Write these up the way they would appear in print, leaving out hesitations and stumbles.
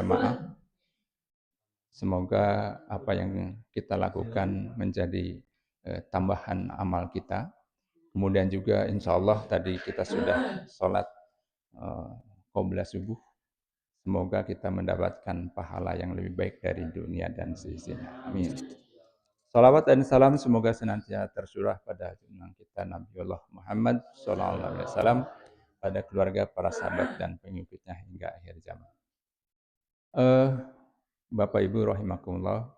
berjamaah. Semoga apa yang kita lakukan menjadi, tambahan amal kita. Kemudian juga insyaallah tadi kita sudah sholat, eee, qobliyah subuh. Semoga kita mendapatkan pahala yang lebih baik dari dunia dan seisinya. Amin. Salawat dan salam semoga senantiasa tercurah pada junjungan kita Nabiullah Muhammad sallallahu alaihi wasallam, pada keluarga, para sahabat dan pengikutnya hingga akhir zaman. Eh, Bapak Ibu rahimakumullah,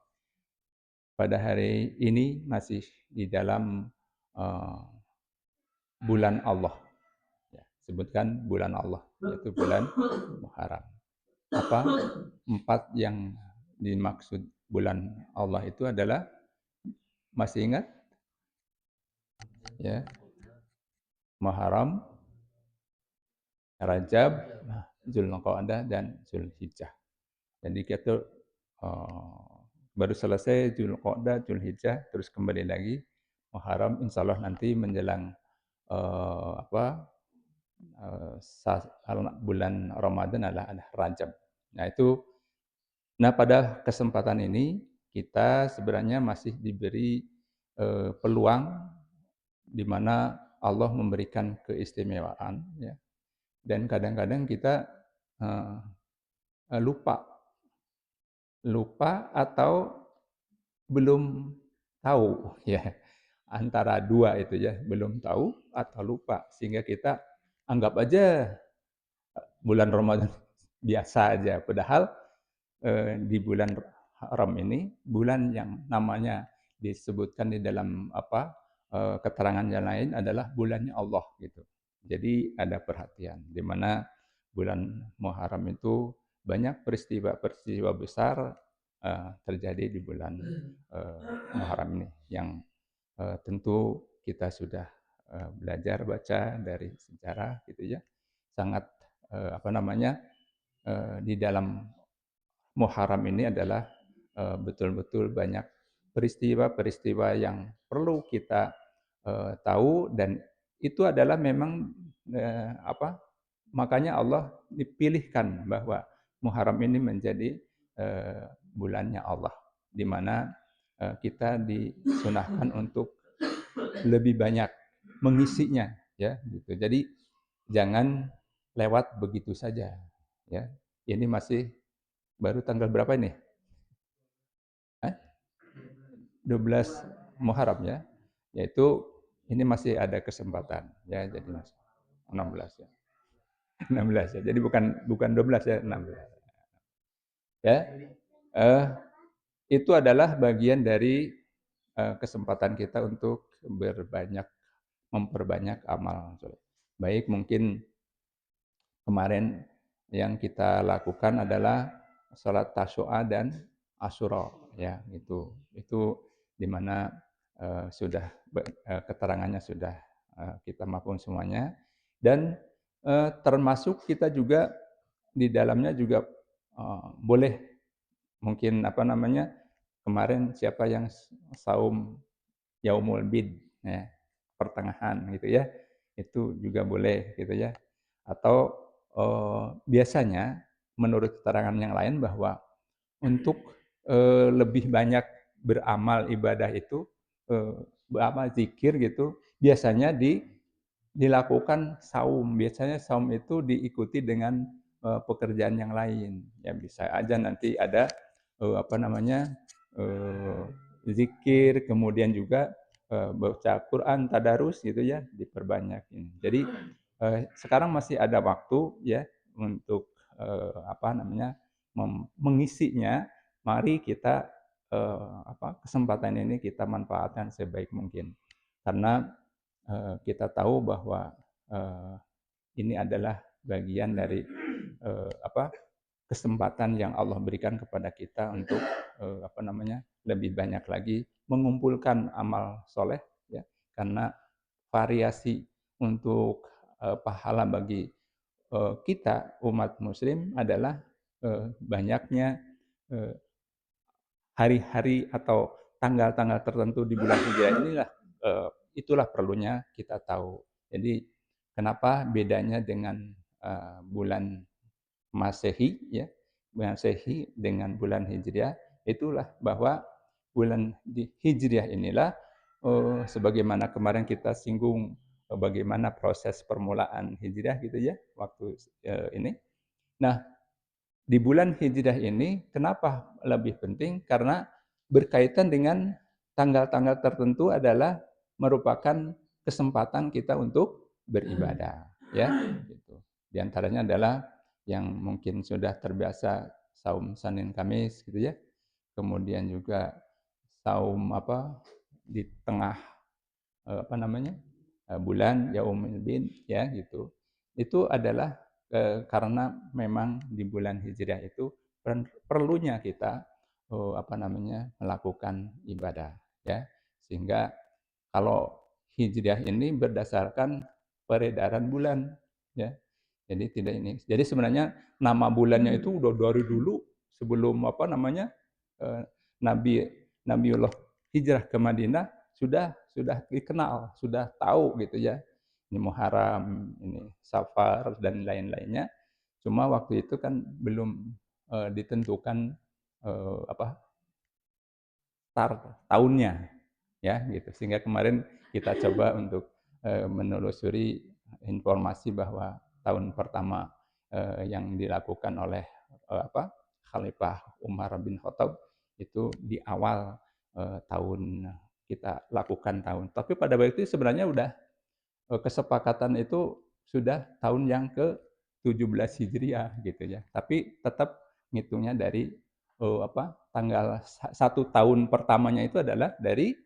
pada hari ini masih di dalam eh, bulan Allah. Ya, sebutkan bulan Allah, yaitu bulan Muharram. Apa? Empat yang dimaksud bulan Allah itu adalah, masih ingat? Ya, Muharram, Rajab, Dzulqa'dah dan Zulhijjah. Jadi kita baru selesai Dzulqa'dah, Zulhijjah, terus kembali lagi Muharram. Insyaallah nanti menjelang apa bulan Ramadan adalah Rajab. Nah itu, pada kesempatan ini kita sebenarnya masih diberi peluang di mana Allah memberikan keistimewaan, ya. Dan kadang-kadang kita eh, lupa lupa atau belum tahu, ya, antara dua itu, ya, belum tahu atau lupa, sehingga kita anggap aja bulan Ramadan biasa aja, padahal di bulan Haram ini, bulan yang namanya disebutkan di dalam keterangan yang lain adalah bulannya Allah gitu. Jadi ada perhatian di mana bulan Muharram itu banyak peristiwa-peristiwa besar terjadi di bulan Muharram ini, yang tentu kita sudah belajar baca dari sejarah gitu, ya. Sangat di dalam Muharram ini adalah betul-betul banyak peristiwa-peristiwa yang perlu kita tahu, dan itu adalah memang makanya Allah dipilihkan bahwa Muharram ini menjadi bulannya Allah, di mana kita disunahkan untuk lebih banyak mengisinya, ya, gitu. Jadi jangan lewat begitu saja, ya. Ini masih baru tanggal berapa ini? 12 Muharram, ya. Yaitu ini masih ada kesempatan, ya, jadi masih 16, ya. 16, ya. Jadi bukan 12, ya, 16. Ya. Eh, itu adalah bagian dari kesempatan kita untuk memperbanyak amal soleh. Baik, mungkin kemarin yang kita lakukan adalah salat Tasyu'a dan Asyura, ya, itu di mana sudah keterangannya sudah kita maklum semuanya, dan termasuk kita juga di dalamnya juga boleh mungkin kemarin siapa yang saum Yaumul Bid, ya, pertengahan gitu, ya, itu juga boleh gitu, ya. Atau biasanya menurut keterangan yang lain bahwa untuk lebih banyak beramal ibadah itu, zikir gitu, biasanya dilakukan saum. Biasanya saum itu diikuti dengan pekerjaan yang lain. Ya, bisa aja nanti ada eee, zikir, kemudian juga baca Quran, tadarus gitu, ya, diperbanyakin. Jadi sekarang masih ada waktu, ya, untuk mengisinya. Mari kita kesempatan ini kita manfaatkan sebaik mungkin. Karena kita tahu bahwa eee, ini adalah bagian dari kesempatan yang Allah berikan kepada kita untuk lebih banyak lagi mengumpulkan amal soleh, ya. Karena variasi untuk pahala bagi kita umat muslim adalah banyaknya eee, hari-hari atau tanggal-tanggal tertentu di bulan Hijrah inilah, itulah perlunya kita tahu. Jadi kenapa bedanya dengan bulan Masehi, ya, Masehi dengan bulan Hijriah, itulah bahwa bulan di Hijriah inilah, sebagaimana kemarin kita singgung, bagaimana proses permulaan Hijriah gitu ya, waktu, ini. Nah, di bulan Hijriah ini kenapa lebih penting? Karena berkaitan dengan tanggal-tanggal tertentu adalah merupakan kesempatan kita untuk beribadah, ya, gitu. Di antaranya adalah yang mungkin sudah terbiasa saum Senin Kamis gitu ya, kemudian juga saum apa, di tengah apa namanya, bulan Yaumul Bid ya gitu. Itu adalah, karena memang di bulan Hijriah itu perlunya kita, apa namanya, melakukan ibadah ya. Sehingga kalau Hijriah ini berdasarkan peredaran bulan ya. Jadi tidak ini. Jadi sebenarnya nama bulannya itu udah dari dulu sebelum apa namanya, eee, Nabi Nabiullah hijrah ke Madinah sudah dikenal, sudah tahu gitu ya. Ini Muharram, ini Safar dan lain-lainnya. Cuma waktu itu kan belum, ditentukan, apa, start tahunnya ya gitu. Sehingga kemarin kita coba untuk, menelusuri informasi bahwa tahun pertama, yang dilakukan oleh, apa, Khalifah Umar bin Khattab itu di awal, tahun kita lakukan tahun. Tapi pada waktu itu sebenarnya udah, kesepakatan itu sudah tahun yang ke-17 Hijriah gitu ya. Tapi tetap ngitungnya dari, apa, tanggal 1 tahun pertamanya itu adalah dari,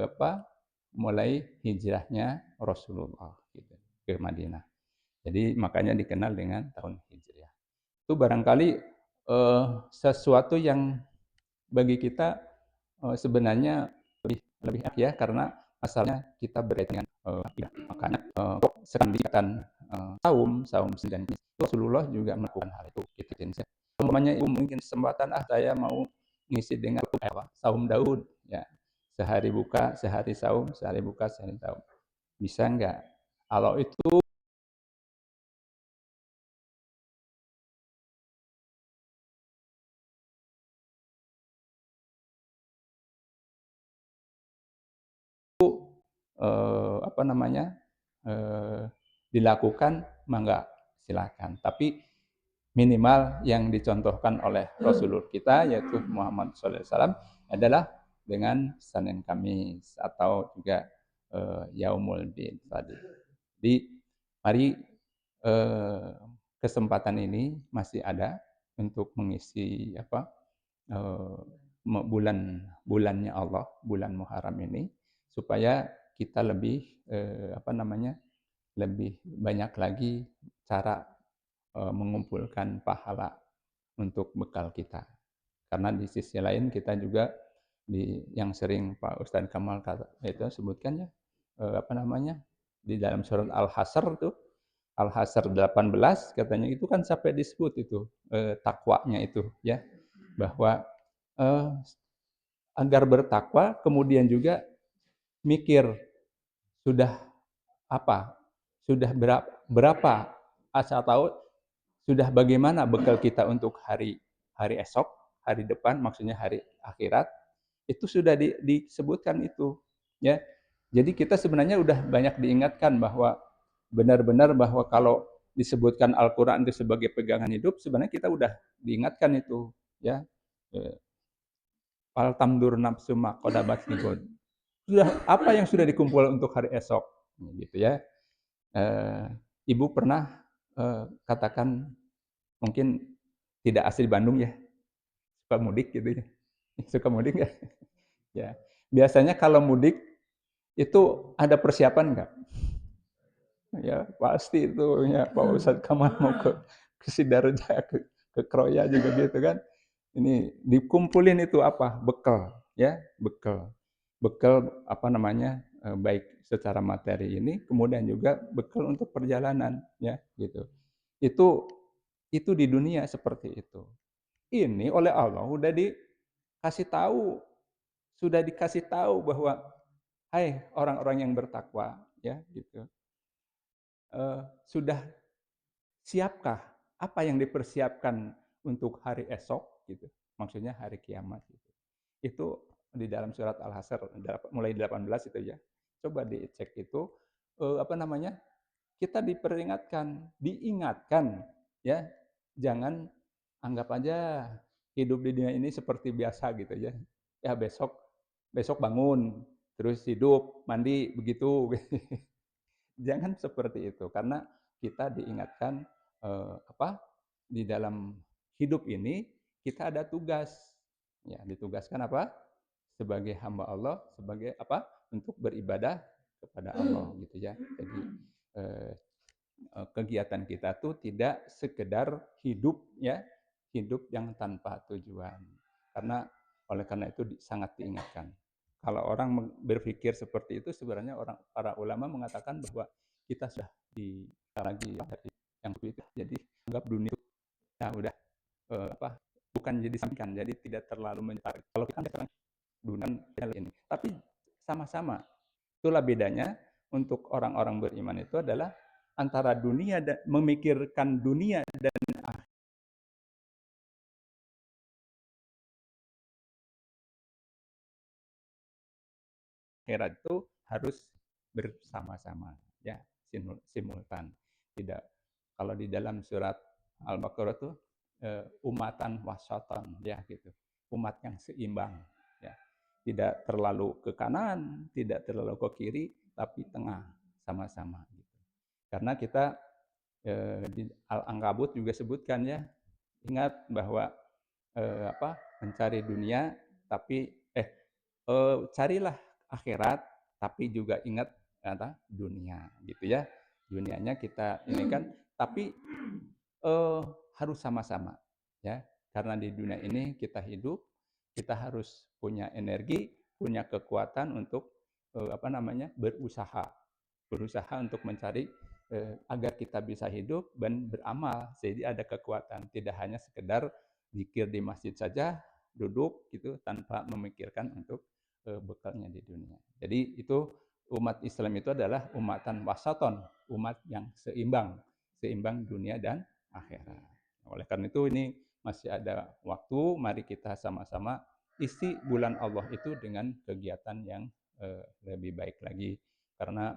apa, mulai hijrahnya Rasulullah gitu ke Madinah. Jadi makanya dikenal dengan tahun Hijriah. Itu barangkali, sesuatu yang bagi kita, sebenarnya lebih enak ya karena asalnya kita berkaitan dengan, ibadah. Makanya, kok sering dikatakan, saum 9 Rasulullah juga melakukan hal itu, gitu jenisnya. Umpamanya Ibu mungkin kesempatan, saya mau ngisi dengan apa, saum Daud, ya. Sehari buka, sehari saum, sehari buka, sehari saum. Bisa nggak? Kalau itu apa namanya, dilakukan, mangga silakan. Tapi minimal yang dicontohkan oleh Rasulullah kita yaitu Muhammad SAW adalah dengan Senin Kamis atau juga Yaumul Bid tadi. Jadi mari eh, kesempatan ini masih ada untuk mengisi apa eh, bulannya Allah, bulan Muharram ini supaya kita lebih apa namanya lebih banyak lagi cara mengumpulkan pahala untuk bekal kita. Karena di sisi lain kita juga yang sering Pak Ustadz Kamal itu sebutkan ya, apa namanya, di dalam surat Al-Hasr tuh, Al-Hasr 18 katanya itu kan sampai disebut itu, takwanya itu ya, bahwa, eee, agar bertakwa kemudian juga mikir sudah apa, sudah berapa asa tahu sudah bagaimana bekal kita untuk hari hari esok, hari depan, maksudnya hari akhirat, itu sudah disebutkan itu, ya. Jadi kita sebenarnya udah banyak diingatkan bahwa benar-benar bahwa kalau disebutkan Al-Quran itu sebagai pegangan hidup, sebenarnya kita udah diingatkan itu, ya. Fal tamdur nafsu ma qadabat ligod. Sudah apa yang sudah dikumpul untuk hari esok, gitu ya. Eh, Ibu pernah katakan mungkin tidak asli Bandung ya, suka mudik gitu ya. Suka mudik nggak? Ya. Biasanya kalau mudik itu ada persiapan nggak? Ya pasti itu ya Pak Ustadz Kamal mau ke Sidarja, ke Kroya juga gitu kan. Ini dikumpulin itu apa? Bekal ya, bekal. Bekal apa namanya? Baik secara materi ini kemudian juga bekal untuk perjalanan ya gitu. Itu itu di dunia seperti itu. Ini oleh Allah udah dikasih tahu, sudah dikasih tahu bahwa hai orang-orang yang bertakwa ya gitu. Sudah siapkah apa yang dipersiapkan untuk hari esok gitu, maksudnya hari kiamat gitu. Itu di dalam surat Al-Hasyr mulai 18 itu ya. Coba dicek itu, apa namanya, kita diingatkan ya, jangan anggap aja hidup di dunia ini seperti biasa gitu ya. Ya besok besok bangun, terus hidup, mandi, begitu. Jangan seperti itu, karena kita diingatkan, apa, di dalam hidup ini kita ada tugas, ya ditugaskan apa? Sebagai hamba Allah, sebagai apa? Untuk beribadah kepada Allah gitu ya. Jadi, eee kegiatan kita tuh tidak sekedar hidup ya, hidup yang tanpa tujuan. Oleh karena itu sangat diingatkan. Kalau orang berpikir seperti itu sebenarnya para ulama mengatakan bahwa kita sudah lagi dari yang itu. Jadi anggap dunia itu ya udah, apa, bukan jadi sampingkan, jadi tidak terlalu menyebar. Kalau kita sekarang dunia ini, tapi sama-sama. Itulah bedanya untuk orang-orang beriman itu adalah antara dunia dan memikirkan dunia dan akhirat itu harus bersama-sama ya, simultan. Tidak, kalau di dalam surat Al-Baqarah tuh umatan wasatan ya gitu. Umat yang seimbang ya. Tidak terlalu ke kanan, tidak terlalu ke kiri, tapi tengah sama-sama gitu. Karena kita di Al-Ankabut juga sebutkan ya, ingat bahwa mencari dunia tapi carilah akhirat tapi juga ingat dunia gitu ya. Dunianya kita ini kan, tapi harus sama-sama ya. Karena di dunia ini kita hidup, kita harus punya energi, punya kekuatan untuk berusaha. Berusaha untuk mencari agar kita bisa hidup dan beramal. Jadi ada kekuatan, tidak hanya sekedar zikir di masjid saja, duduk gitu tanpa memikirkan untuk bekalnya di dunia. Jadi itu umat Islam itu adalah umatan wasaton, umat yang seimbang, seimbang dunia dan akhirat. Oleh karena itu ini masih ada waktu, mari kita sama-sama isi bulan Allah itu dengan kegiatan yang lebih baik lagi. Karena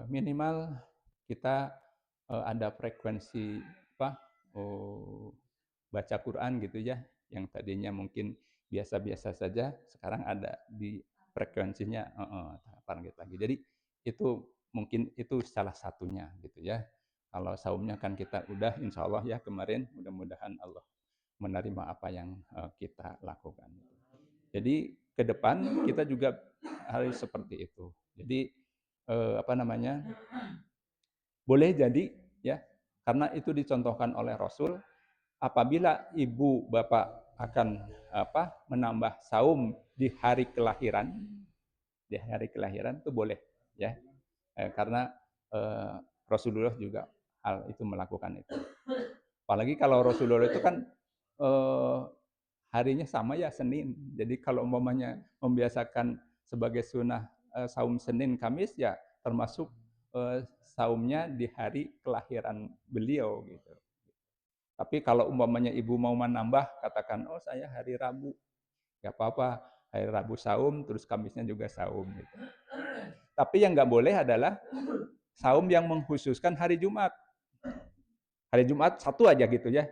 minimal kita ada frekuensi apa, oh, baca Quran gitu ya, yang tadinya mungkin biasa-biasa saja, sekarang ada di frekuensinya target lagi. Jadi itu mungkin itu salah satunya gitu ya. Kalau saumnya kan kita udah insya Allah ya kemarin, mudah-mudahan Allah menerima apa yang kita lakukan. Jadi ke depan kita juga harus seperti itu. Jadi apa namanya, boleh jadi ya, karena itu dicontohkan oleh Rasul, apabila ibu bapak akan menambah saum di hari kelahiran itu boleh ya. Karena eh, Rasulullah juga hal itu melakukan itu. Apalagi kalau Rasulullah itu kan eh, harinya sama ya Senin. Jadi kalau umpamanya membiasakan sebagai sunnah saum Senin Kamis ya termasuk saumnya di hari kelahiran beliau gitu. Tapi kalau umpamanya ibu mau menambah, katakan, oh saya hari Rabu, nggak apa-apa, hari Rabu saum, terus Kamisnya juga saum. Gitu. Tapi yang nggak boleh adalah saum yang mengkhususkan hari Jumat. Hari Jumat satu aja gitu ya.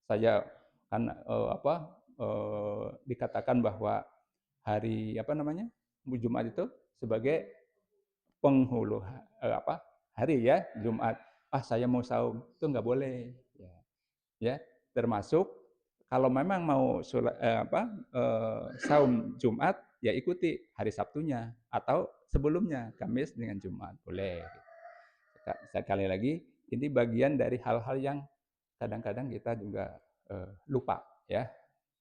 Saya kan dikatakan bahwa hari Jumat itu sebagai penghulu hari ya Jumat. Saya mau saum itu nggak boleh. Ya, termasuk kalau memang mau saum Jumat ya ikuti hari Sabtunya atau sebelumnya Kamis dengan Jumat boleh. Sekali lagi ini bagian dari hal-hal yang kadang-kadang kita juga lupa ya.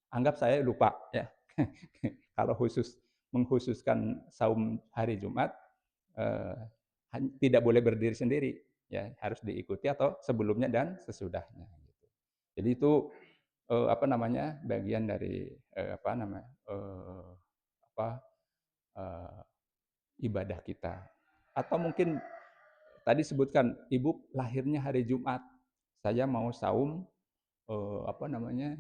Anggap saya lupa ya. Kalau mengkhususkan saum hari Jumat eh, tidak boleh berdiri sendiri ya, harus diikuti atau sebelumnya dan sesudahnya gitu. Jadi itu bagian dari apa ibadah kita. Atau mungkin tadi sebutkan ibu lahirnya hari Jumat, saya mau saum apa namanya,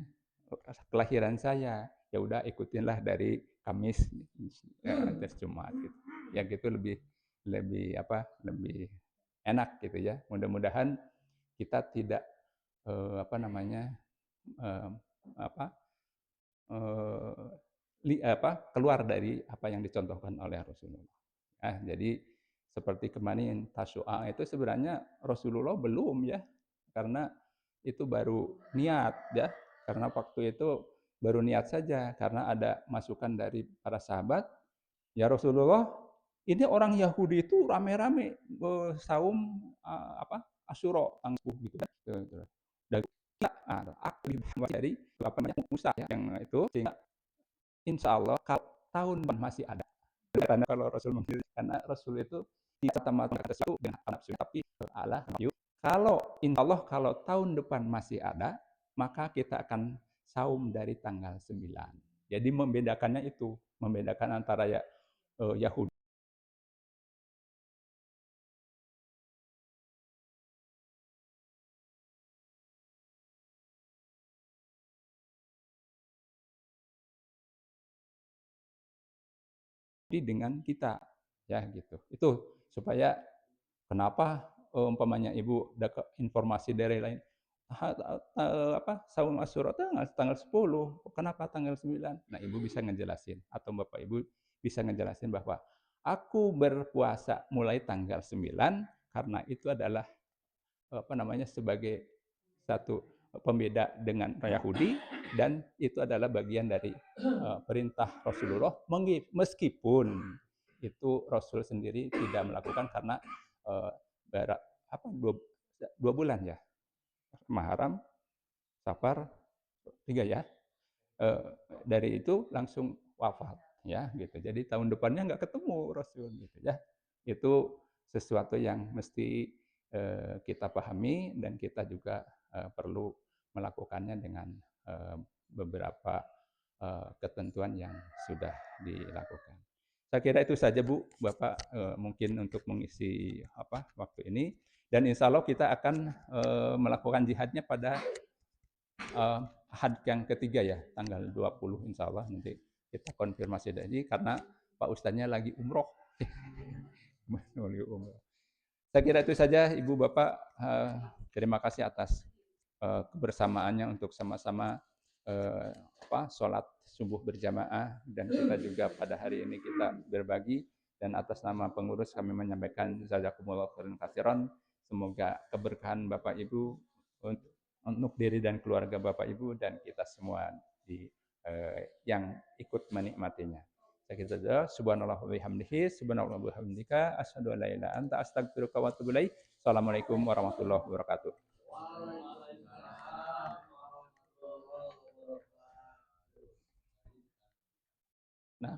kelahiran saya, ya udah ikutinlah dari Kamis, terus Jumat gitu. Ya gitu lebih lebih apa, lebih enak gitu ya. Mudah-mudahan kita tidak, apa namanya, eee, apa, eee, keluar dari apa yang dicontohkan oleh Rasulullah. Ah, jadi seperti kemarin tasyu'a itu sebenarnya Rasulullah belum ya, karena itu baru niat ya, karena waktu itu baru niat saja, karena ada masukan dari para sahabat, "Ya Rasulullah, ini orang Yahudi itu rame-rame, saum, apa, Asyura, tangguh gitu kan." Gitu. Dan kita, dari apa namanya, Musa yang itu, sehingga insya Allah kalau tahun depan masih ada. Karena kalau Rasul memilih, karena Rasul itu tidak mata tersebut dengan nafsu, tapi Allah yuk. Kalau insya Allah kalau tahun depan masih ada, maka kita akan saum dari tanggal 9. Jadi membedakannya itu, membedakan antara ya Yahudi dengan kita, ya gitu. Itu supaya kenapa, umpamanya Ibu dapat informasi dari lain, apa, saum Asyura tanggal tanggal 10, kenapa tanggal 9? Nah, Ibu bisa ngejelasin atau Bapak Ibu bisa ngejelasin bahwa, "Aku berpuasa mulai tanggal 9 karena itu adalah, apa namanya, sebagai satu pembeda dengan Yahudi dan itu adalah bagian dari, perintah Rasulullah meskipun itu Rasul sendiri tidak melakukan karena, eee, apa, 2 bulan ya, Muharram, Safar, 3 ya, eee, dari itu langsung wafat ya gitu. Jadi tahun depannya nggak ketemu Rasul gitu ya. Itu sesuatu yang mesti, kita pahami dan kita juga, perlu melakukannya dengan, eee, beberapa, ketentuan yang sudah dilakukan. Saya kira itu saja Bu, Bapak, mungkin untuk mengisi apa, waktu ini dan insya Allah kita akan, melakukan jihadnya pada Ahad yang ketiga ya, tanggal 20 insya Allah nanti kita konfirmasi tadi karena Pak Ustadznya lagi umroh. Lagi umroh. Saya kira itu saja Ibu Bapak, terima kasih atas kebersamaannya untuk sama-sama sholat subuh berjamaah dan kita juga pada hari ini kita berbagi dan atas nama pengurus kami menyampaikan jazakumullah khairan katsiran. Semoga keberkahan Bapak Ibu untuk diri dan keluarga Bapak Ibu dan kita semua yang ikut menikmatinya. Saya kira saja. Subhanallah wa bihamdihi, subhanallah wa bihamdika, asyhadu an la ilaha illa anta, astaghfiruka wa atubu ilaik. Assalamualaikum warahmatullahi wabarakatuh. Nah,